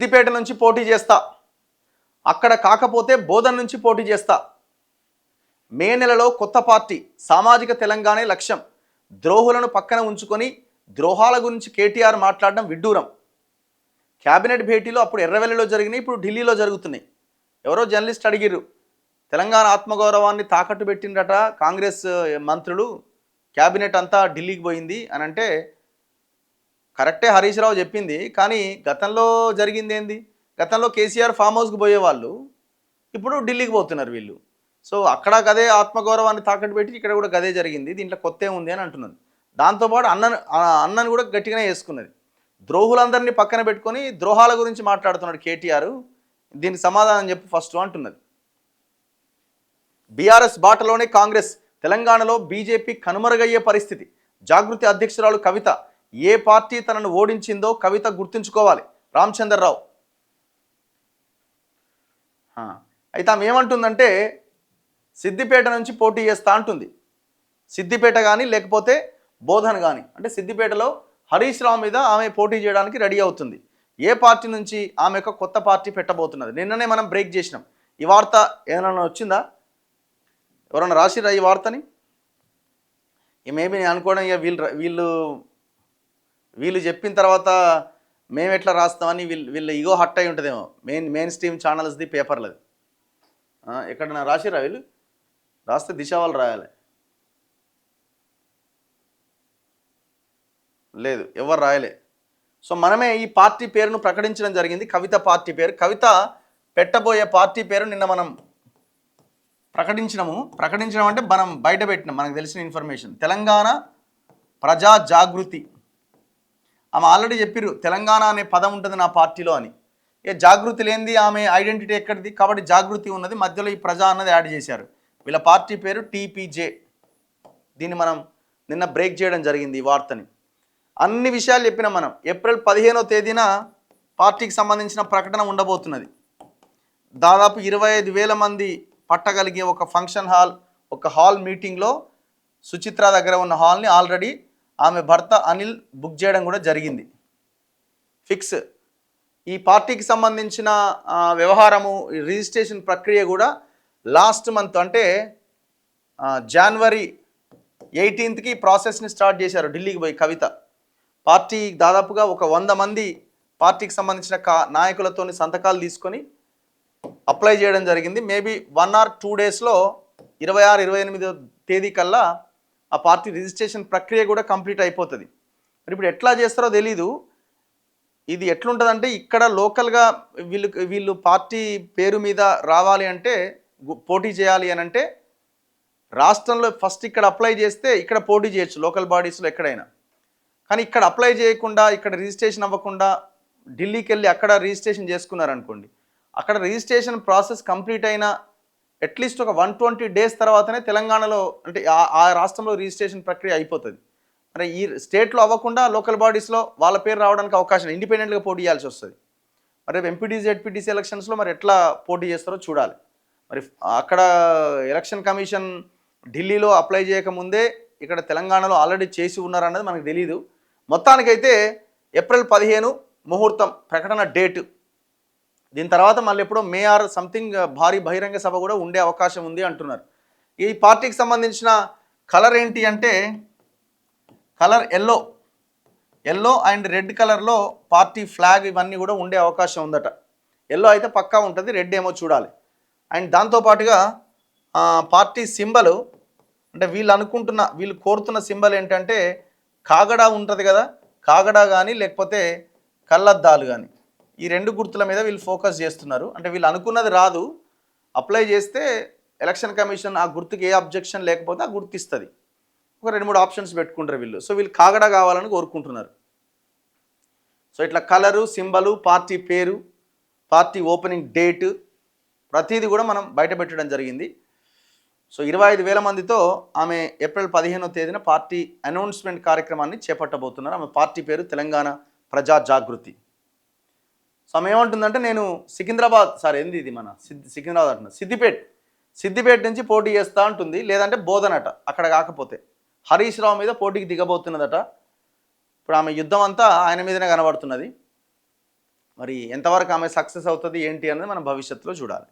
సిద్దిపేట నుంచి పోటీ చేస్తా, అక్కడ కాకపోతే బోధన నుంచి పోటీ చేస్తా. మే నెలలో కొత్త పార్టీ, సామాజిక తెలంగాణే లక్ష్యం. ద్రోహులను పక్కన ఉంచుకొని ద్రోహాల గురించి కేటీఆర్ మాట్లాడడం విడ్డూరం. క్యాబినెట్ భేటీలో అప్పుడు ఎర్రవెల్లిలో జరిగినాయి, ఇప్పుడు ఢిల్లీలో జరుగుతున్నాయి. ఎవరో జర్నలిస్ట్ అడిగిర్రు, తెలంగాణ ఆత్మగౌరవాన్ని తాకట్టు పెట్టిండట కాంగ్రెస్ మంత్రులు, క్యాబినెట్ అంతా ఢిల్లీకి పోయింది అని అంటే కరెక్టే హరీష్ రావు చెప్పింది. కానీ గతంలో జరిగింది ఏంది? గతంలో కేసీఆర్ ఫామ్ హౌస్కి పోయేవాళ్ళు ఇప్పుడు ఢిల్లీకి పోతున్నారు వీళ్ళు. సో అక్కడ గదే ఆత్మగౌరవాన్ని తాకట్టు పెట్టి ఇక్కడ కూడా గదే జరిగింది, దీంట్లో కొత్త ఉంది అని అంటున్నది. దాంతోపాటు అన్నను కూడా గట్టిగానే వేసుకున్నది. ద్రోహులందరినీ పక్కన పెట్టుకొని ద్రోహాల గురించి మాట్లాడుతున్నాడు కేటీఆర్, దీనికి సమాధానం చెప్పు ఫస్ట్ అంటున్నది. బీఆర్ఎస్ బాటలోనే కాంగ్రెస్, తెలంగాణలో బీజేపీ కనుమరుగయ్యే పరిస్థితి. జాగృతి అధ్యక్షురాలు కవిత, ఏ పార్టీ తనను ఓడించిందో కవిత గుర్తుంచుకోవాలి. రామచంద్రరావు. అయితే ఆమె ఏమంటుందంటే సిద్దిపేట నుంచి పోటీ చేస్తా అంటుంది. సిద్దిపేట కానీ లేకపోతే బోధన్ కానీ, అంటే సిద్దిపేటలో హరీష్ రావు మీద ఆమె పోటీ చేయడానికి రెడీ అవుతుంది. ఏ పార్టీ నుంచి ఆమె యొక్క కొత్త పార్టీ పెట్టబోతున్నది. నిన్ననే మనం బ్రేక్ చేసినాం. ఈ వార్త ఏమైనా వచ్చిందా? ఎవరన్నా రాసిరా ఈ వార్తని? మేబీ నేను అనుకోవడం ఇక వీళ్ళు చెప్పిన తర్వాత మేము ఎట్లా రాస్తామని వీళ్ళు ఇగో హట్ అయి ఉంటుందేమో. మెయిన్ స్ట్రీమ్ ఛానల్స్ది పేపర్లది. ఎక్కడన్నా రాసిరా? వీళ్ళు రాస్తే దిశ వాళ్ళు రాయాలి. లేదు, ఎవరు రాయలే. సో మనమే ఈ పార్టీ పేరును ప్రకటించడం జరిగింది. కవిత పార్టీ పేరు. కవిత పెట్టబోయే పార్టీ పేరు నిన్న మనం ప్రకటించడం అంటే మనం బయట పెట్టినాం, మనకు తెలిసిన ఇన్ఫర్మేషన్. తెలంగాణ ప్రజా జాగృతి. ఆమె ఆల్రెడీ చెప్పిర్రు తెలంగాణ అనే పదం ఉంటుంది నా పార్టీలో అని. ఇక జాగృతి లేనిది ఆమె ఐడెంటిటీ ఎక్కడిది? కాబట్టి జాగృతి ఉన్నది, మధ్యలో ఈ ప్రజా అన్నది యాడ్ చేశారు. వీళ్ళ పార్టీ పేరు టీపీజే. దీన్ని మనం నిన్న బ్రేక్ చేయడం జరిగింది ఈ వార్తని. అన్ని విషయాలు చెప్పినాం మనం. ఏప్రిల్ 15వ తేదీన పార్టీకి సంబంధించిన ప్రకటన ఉండబోతున్నది. దాదాపు 25,000 మంది పట్టగలిగే ఒక ఫంక్షన్ హాల్, ఒక హాల్ మీటింగ్లో సుచిత్ర దగ్గర ఉన్న హాల్ని ఆల్రెడీ ఆమె భర్త అనిల్ బుక్ చేయడం కూడా జరిగింది. ఫిక్స్. ఈ పార్టీకి సంబంధించిన వ్యవహారము, రిజిస్ట్రేషన్ ప్రక్రియ కూడా లాస్ట్ మంత్ అంటే జనవరి 18కి ప్రాసెస్ని స్టార్ట్ చేశారు ఢిల్లీకి పోయి కవిత. పార్టీ దాదాపుగా ఒక 100 మంది పార్టీకి సంబంధించిన నాయకులతో సంతకాలు తీసుకొని అప్లై చేయడం జరిగింది. మేబీ 1 or 2 డేస్లో 26, 28వ తేదీ కల్లా ఆ పార్టీ రిజిస్ట్రేషన్ ప్రక్రియ కూడా కంప్లీట్ అయిపోతుంది. మరి ఇప్పుడు ఎట్లా చేస్తారో తెలీదు. ఇది ఎట్లుంటుందంటే ఇక్కడ లోకల్గా వీళ్ళు పార్టీ పేరు మీద రావాలి అంటే, పోటీ చేయాలి అని అంటే రాష్ట్రంలో ఫస్ట్ ఇక్కడ అప్లై చేస్తే ఇక్కడ పోటీ చేయొచ్చు లోకల్ బాడీస్లో ఎక్కడైనా. కానీ ఇక్కడ అప్లై చేయకుండా, ఇక్కడ రిజిస్ట్రేషన్ అవ్వకుండా ఢిల్లీకి వెళ్ళి అక్కడ రిజిస్ట్రేషన్ చేసుకున్నారనుకోండి, అక్కడ రిజిస్ట్రేషన్ ప్రాసెస్ కంప్లీట్ అయిన అట్లీస్ట్ ఒక 120 డేస్ తర్వాతనే తెలంగాణలో అంటే ఆ రాష్ట్రంలో రిజిస్ట్రేషన్ ప్రక్రియ అయిపోతుంది. మరి ఈ స్టేట్లో అవ్వకుండా లోకల్ బాడీస్లో వాళ్ళ పేరు రావడానికి అవకాశం, ఇండిపెండెంట్గా పోటీ చేయాల్సి వస్తుంది. మరి ఎంపీటీసీ జెడ్పీటీసీ ఎలక్షన్స్లో మరి ఎట్లా పోటీ చేస్తారో చూడాలి. మరి అక్కడ ఎలక్షన్ కమిషన్ ఢిల్లీలో అప్లై చేయకముందే ఇక్కడ తెలంగాణలో ఆల్రెడీ చేసి ఉన్నారన్నది మనకు తెలియదు. మొత్తానికైతే ఏప్రిల్ 15 ముహూర్తం, ప్రకటన డేటు. దీని తర్వాత మళ్ళీ ఎప్పుడో మే ఆర్ సంథింగ్ భారీ బహిరంగ సభ కూడా ఉండే అవకాశం ఉంది అంటున్నారు. ఈ పార్టీకి సంబంధించిన కలర్ ఏంటి అంటే కలర్ ఎల్లో అండ్ రెడ్ కలర్లో పార్టీ ఫ్లాగ్ ఇవన్నీ కూడా ఉండే అవకాశం ఉందట. ఎల్లో అయితే పక్కా ఉంటుంది, రెడ్ ఏమో చూడాలి. అండ్ దాంతోపాటుగా పార్టీ సింబల్ అంటే వీళ్ళు కోరుతున్న సింబల్ ఏంటంటే కాగడా ఉంటుంది కదా, కాగడా కానీ లేకపోతే కళ్ళద్దాలు కానీ, ఈ 2 గుర్తుల మీద వీళ్ళు ఫోకస్ చేస్తున్నారు. అంటే వీళ్ళు అనుకున్నది రాదు, అప్లై చేస్తే ఎలక్షన్ కమిషన్ ఆ గుర్తుకి ఏ అబ్జెక్షన్ లేకపోతే ఆ గుర్తు ఇస్తుంది. ఒక 2-3 ఆప్షన్స్ పెట్టుకుంటారు వీళ్ళు. సో వీళ్ళు కాగడా కావాలని కోరుకుంటున్నారు. సో ఇట్లా కలరు, సింబలు, పార్టీ పేరు, పార్టీ ఓపెనింగ్ డేటు ప్రతిదీ కూడా మనం బయట పెట్టడం జరిగింది. సో 25,000 మందితో ఆమె ఏప్రిల్ 15వ తేదీన పార్టీ అనౌన్స్మెంట్ కార్యక్రమాన్ని చేపట్టబోతున్నారు. ఆమె పార్టీ పేరు తెలంగాణ ప్రజా జాగృతి. సో ఆమె ఏమంటుందంటే నేను సికింద్రాబాద్ అంటున్నా, సిద్దిపేట నుంచి పోటీ చేస్తా అంటుంది. లేదంటే బోధనట, అక్కడ కాకపోతే హరీష్ రావు మీద పోటీకి దిగబోతున్నదట. ఇప్పుడు ఆమె యుద్ధం అంతా ఆయన మీదనే కనబడుతున్నది. మరి ఎంతవరకు ఆమె సక్సెస్ అవుతుంది ఏంటి అనేది మనం భవిష్యత్తులో చూడాలి.